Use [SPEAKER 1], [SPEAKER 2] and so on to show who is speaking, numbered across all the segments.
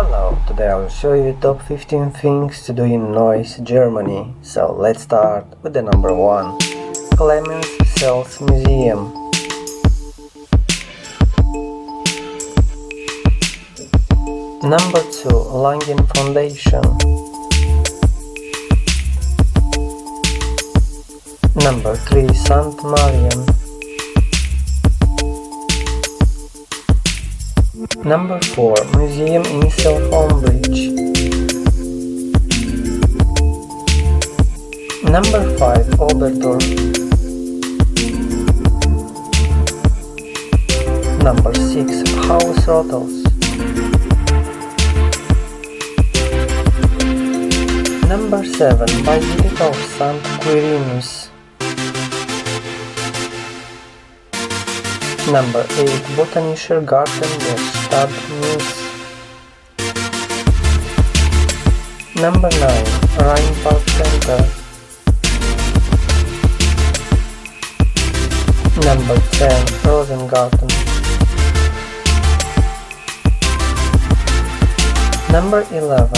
[SPEAKER 1] Hello, today I will show you top 15 things to do in Neuss, Germany. So let's start with the number 1. Clemens Sels Museum. Number 2. Langen Foundation. Number 3. St. Marian. Number 4. Museum in Self-Bridge. Number 5. Obertor. Number 6. House Rottels. Number 7. Basilica of St. Quirinus. Number 8. Botanischer Garten der Stadt Neuss. Number 9. Rheinpark Center. Number 10. Rosengarten. Number 11.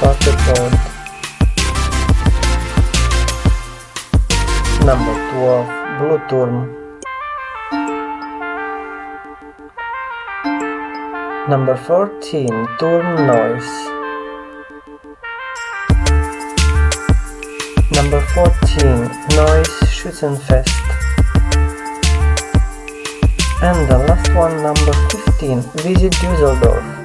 [SPEAKER 1] Shutterstock. Number 12. Blue Turm. Number 14. Turm Neuss. Number 14. Neuss Schützenfest. And the last one, number 15. Visit Düsseldorf.